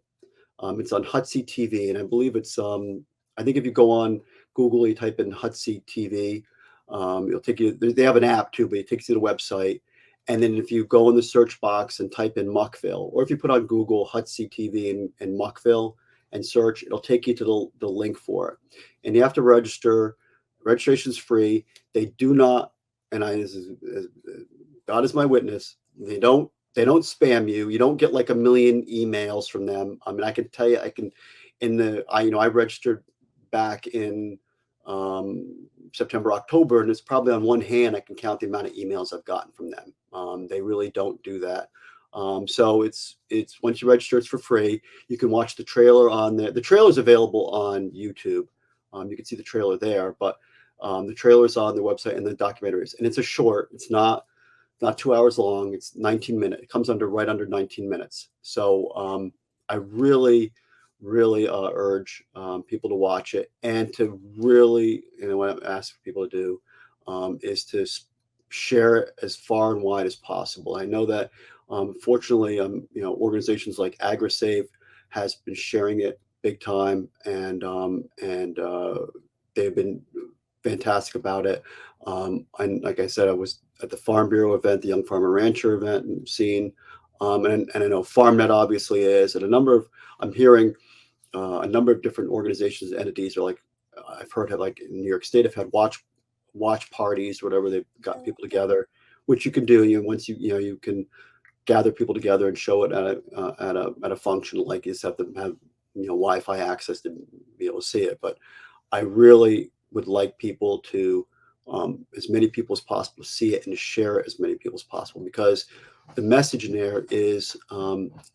It's on Hudsy TV, and I believe it's I think if you go on Google, you type in Hudsy TV, it'll take you. They have an app too, but it takes you to the website. And then if you go in the search box and type in Muckville, or if you put on Google Hudsy TV and Muckville and search, it'll take you to the link for it. And you have to register. Registration's free. They do not, and God is my witness. They don't spam you. You don't get like a million emails from them. I mean, I can tell you, I registered back in September, October, and it's probably on one hand I can count the amount of emails I've gotten from them. They really don't do that. So it's once you register, it's for free. You can watch the trailer on there. The trailer is available on YouTube. You can see the trailer there, but the trailer is on the website, and the documentaries. And it's a short. It's not 2 hours long. It's 19 minutes. It comes right under 19 minutes. So I really, really urge people to watch it, and to really, what I'm asking people to do is to share it as far and wide as possible. I know that fortunately, organizations like AgriSave has been sharing it big time, and they've been fantastic about it. And like I said, I was at the Farm Bureau event, the Young Farmer Rancher event, and seeing, and I know FarmNet obviously is, and I'm hearing a number of different organizations and entities are like, I've heard have, like, in New York State have had watch parties, whatever, they've got people together, which you can do. Once you can gather people together and show it at a function, like you just have to have Wi-Fi access to be able to see it. But I really would like people to, as many people as possible, see it and share it as many people as possible, because the message in there is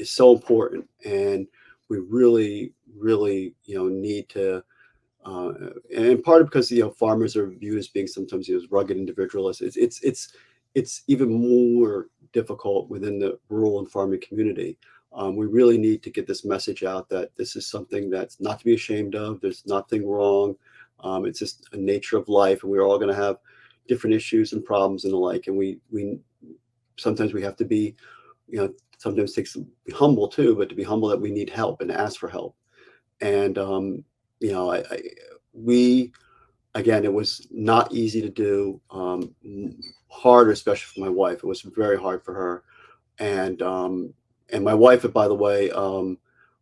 so important, and we really, really, need to. And part of because farmers are viewed as being sometimes as rugged individualists. It's even more difficult within the rural and farming community. We really need to get this message out that this is something that's not to be ashamed of. There's nothing wrong. It's just a nature of life, and we're all going to have different issues and problems and the like. And we sometimes we have to be, sometimes be humble too, but to be humble that we need help and ask for help. And you know, we again, it was not easy to do. Hard, especially for my wife. It was very hard for her, and my wife, by the way,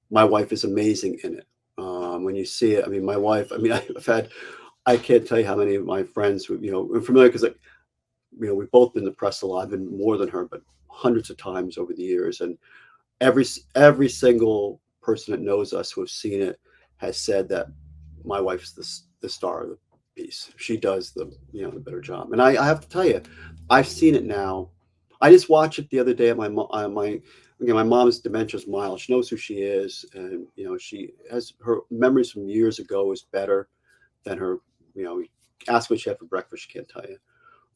my wife is amazing in it. When you see it, I mean, my wife. I mean, I've had. I can't tell you how many of my friends who are familiar because like we've both been in the press a lot. I've been more than her, but hundreds of times over the years, and every single person that knows us who have seen it has said that my wife is the star of the piece. She does the better job. And I have to tell you, I've seen it now. I just watched it the other day at my again, my mom's dementia is mild. She knows who she is, and she has her memories from years ago is better than her. Ask what she had for breakfast, she can't tell you.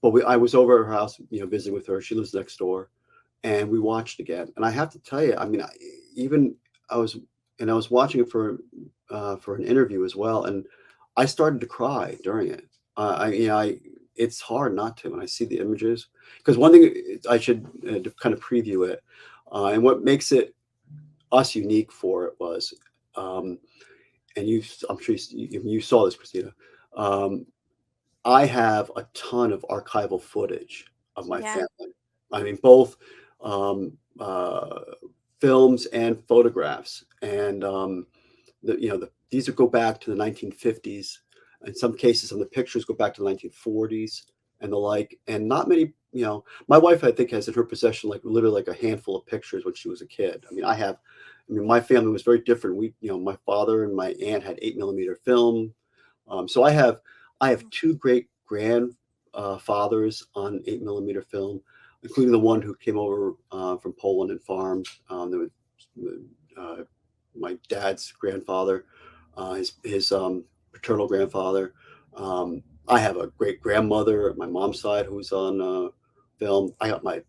But I was over at her house, visiting with her. She lives next door, and we watched again. And I have to tell you, I mean, even I was I was watching it for an interview as well, and I started to cry during it. It's hard not to when I see the images because one thing I should to kind of preview it, and what makes it us unique for it was, um, and I'm sure you saw this, Christina. Um, I have a ton of archival footage of my Yeah. family. I mean, both um, uh, films and photographs, and these would go back to the 1950s. In some cases, some of the pictures go back to the 1940s and the like. And not many, my wife, I think, has in her possession like literally like a handful of pictures when she was a kid. I mean, my family was very different. My father and my aunt had 8 millimeter film. So I have two great grandfathers on 8 millimeter film, including the one who came over from Poland and farmed. There was uh, my dad's grandfather, his paternal grandfather. I have a great grandmother at my mom's side who's on film. I got my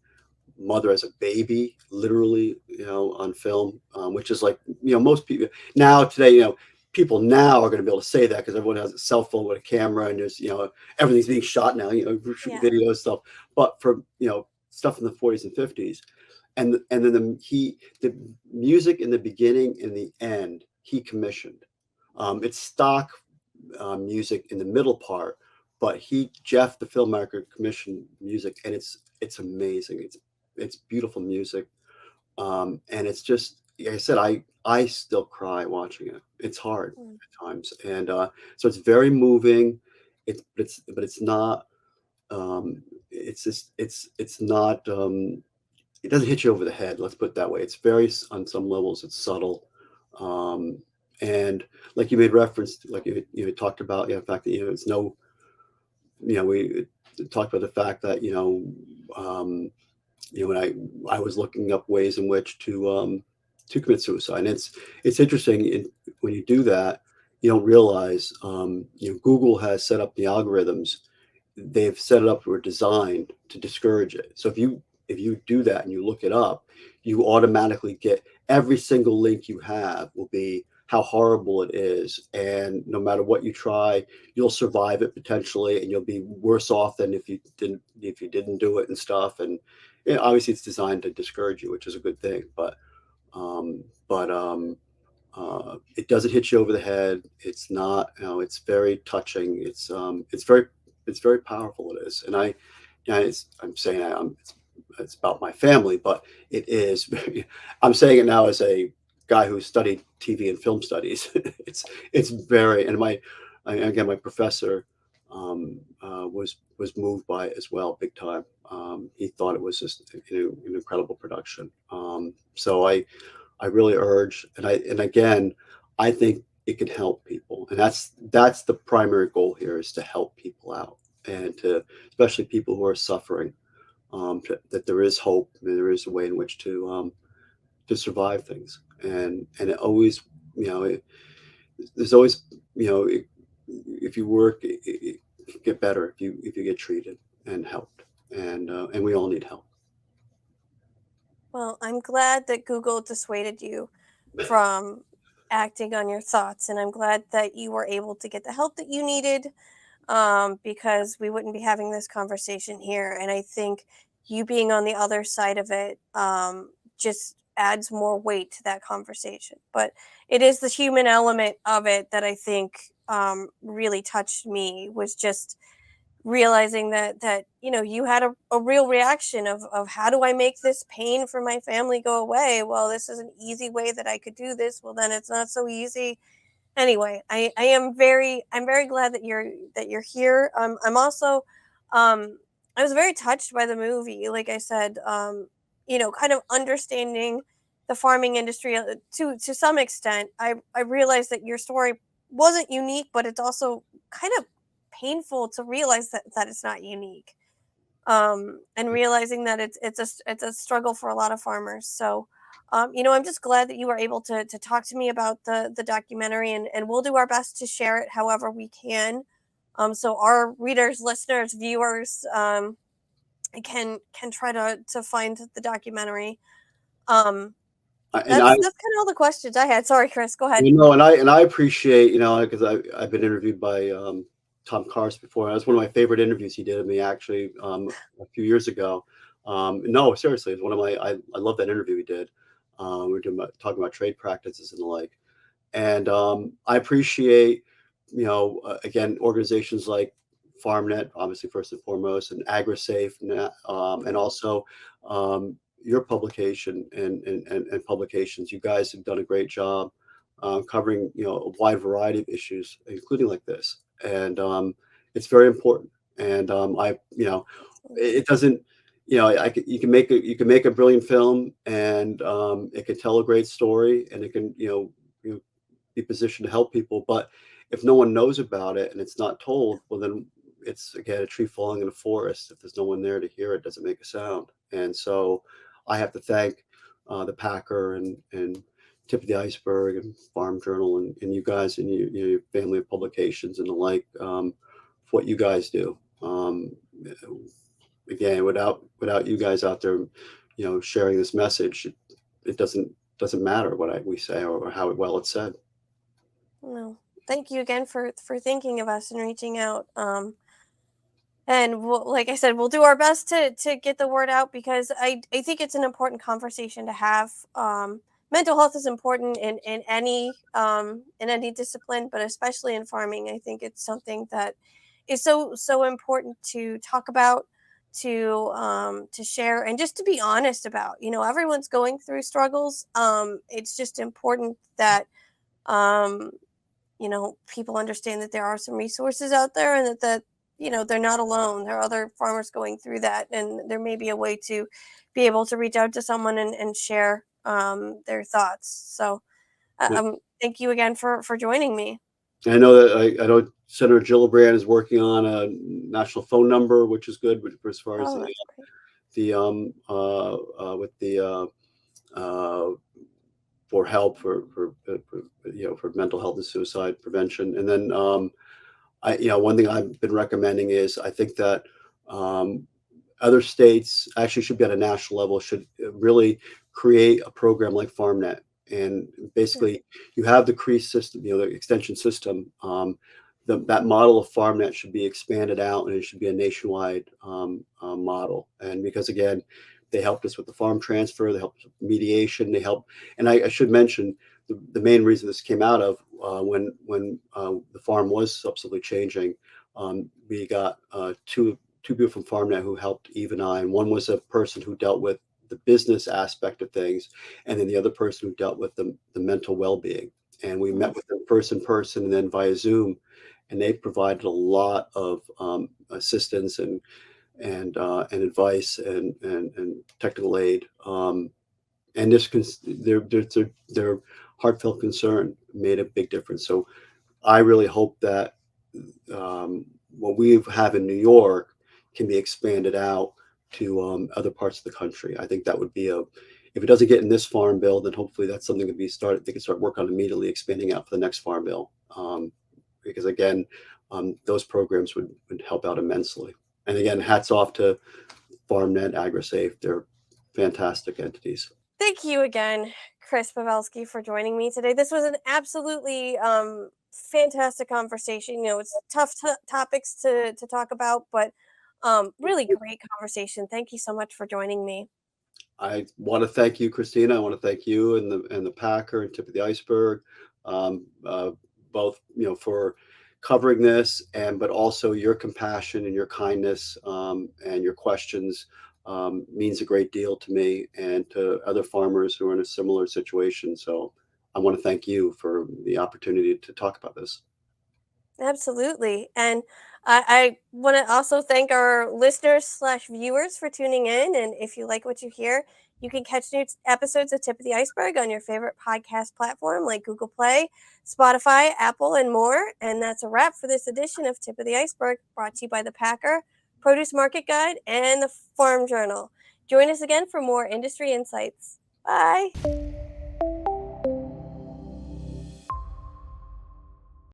mother as a baby, literally, on film, which is like, most people now today, people now are going to be able to say that because everyone has a cell phone with a camera and there's, everything's being shot now, shooting Yeah. video stuff. But for, stuff in the 40s and 50s, and then the music in the beginning and the end, he commissioned. It's stock music in the middle part, but Jeff, the filmmaker, commissioned music, and it's amazing. It's beautiful music, and it's just like I said, I still cry watching it. It's hard Mm. at times, and so it's very moving. It's not. It's just it's not. It doesn't hit you over the head. Let's put it that way. It's very on some levels. It's subtle, um, and like you made reference, like you talked about, the fact that it's no, we talked about the fact that when I was looking up ways in which to commit suicide, and it's interesting when you do that, you don't realize Google has set up the algorithms. They've set it up or designed to discourage it. So if you do that and you look it up, you automatically get every single link you have will be how horrible it is, and no matter what you try, you'll survive it potentially, and you'll be worse off than if you didn't do it and stuff. And obviously, it's designed to discourage you, which is a good thing. Um, but it doesn't hit you over the head. It's not, it's very touching. It's very powerful. It is, and I'm saying it's about my family, but it is. I'm saying it now as a guy who studied TV and film studies. it's very, and again, my professor was moved by it as well, big time. He thought it was just an incredible production. So I really urge, and again, I think it can help people, and that's the primary goal here, is to help people out, and to especially people who are suffering, that there is hope and there is a way in which to survive things, and it always, there's always, if you work, it get better if you get treated and helped, and we all need help. Well, I'm glad that Google dissuaded you from acting on your thoughts, and I'm glad that you were able to get the help that you needed, because we wouldn't be having this conversation here. And I think you being on the other side of it, just adds more weight to that conversation. But it is the human element of it that I think really touched me, was just realizing that you had a real reaction of how do I make this pain for my family go away. Well, this is an easy way that I could do this. Well, then it's not so easy. Anyway, I'm very glad that you're here. I'm also I was very touched by the movie. Like I said, kind of understanding the farming industry to some extent. I realized that your story wasn't unique, but it's also kind of painful to realize that it's not unique. And realizing that it's a struggle for a lot of farmers. So, I'm just glad that you were able to talk to me about the documentary, and we'll do our best to share it however we can. So our readers, listeners, viewers can try to find the documentary. Um, And that's kind of all the questions I had. Sorry, Chris, go ahead. and I appreciate, because I've been interviewed by Tom Cars before. That was one of my favorite interviews he did of me, actually, a few years ago. No, seriously, it's one of I love that interview he did. We were talking about trade practices and the like. And I appreciate, again, organizations like FarmNet, obviously first and foremost, and AgriSafe, and also your publication and publications. You guys have done a great job covering, a wide variety of issues, including like this. And it's very important. And it doesn't, you can make a brilliant film, and it can tell a great story, and it can, be positioned to help people. But if no one knows about it and it's not told, well, then it's, again, a tree falling in a forest. If there's no one there to hear it, doesn't make a sound. And so I have to thank the Packer and Tip of the Iceberg and Farm Journal and you guys and your family of publications and the like, for what you guys do. Again, without you guys out there, sharing this message, it doesn't matter what we say or how well it's said. Well, thank you again for thinking of us and reaching out. And like I said, we'll do our best to get the word out, because I think it's an important conversation to have. Mental health is important in any discipline, but especially in farming. I think it's something that is so important to talk about, to share, and just to be honest about. Everyone's going through struggles. It's just important that um, people understand that there are some resources out there, and that they're not alone. There are other farmers going through that, and there may be a way to be able to reach out to someone and share their thoughts. So, Yeah. thank you again for joining me. I know that I know Senator Gillibrand is working on a national phone number, which is good. But as far as Oh, that's great. with the for help for mental health and suicide prevention. And then one thing I've been recommending is, I think that other states actually should be at a national level, should really create a program like FarmNet. And basically, you have the CREASE system, the extension system. That model of FarmNet should be expanded out, and it should be a nationwide model. And because, again, they helped us with the farm transfer, they helped us with mediation, and I should mention the main reason this came out of when the farm was subsequently changing. We got two people from FarmNet who helped Eve and I, and one was a person who dealt with the business aspect of things, and then the other person who dealt with the mental well-being. And we met with them person and then via Zoom, and they provided a lot of assistance and advice and technical aid. And their heartfelt concern made a big difference. So I really hope that what we have in New York can be expanded out to other parts of the country. I think that would be if it doesn't get in this farm bill, then hopefully that's something that they can start work on immediately, expanding out for the next farm bill. Because again, those programs would help out immensely. And again, hats off to FarmNet, AgriSafe. They're fantastic entities. Thank you again, Chris Pawelski, for joining me today. This was an absolutely fantastic conversation. It's tough topics to talk about, but really great conversation. Thank you so much for joining me. I want to thank you, Christina. I want to thank you and the Packer and Tip of the Iceberg, both for covering this, but also your compassion and your kindness, and your questions means a great deal to me and to other farmers who are in a similar situation. So I want to thank you for the opportunity to talk about this. Absolutely. And I want to also thank our listeners slash viewers for tuning in. And if you like what you hear, you can catch new episodes of Tip of the Iceberg on your favorite podcast platform like Google Play, Spotify, Apple, and more. And that's a wrap for this edition of Tip of the Iceberg, brought to you by the Packer, Produce Market Guide, and the Farm Journal. Join us again for more industry insights. Bye.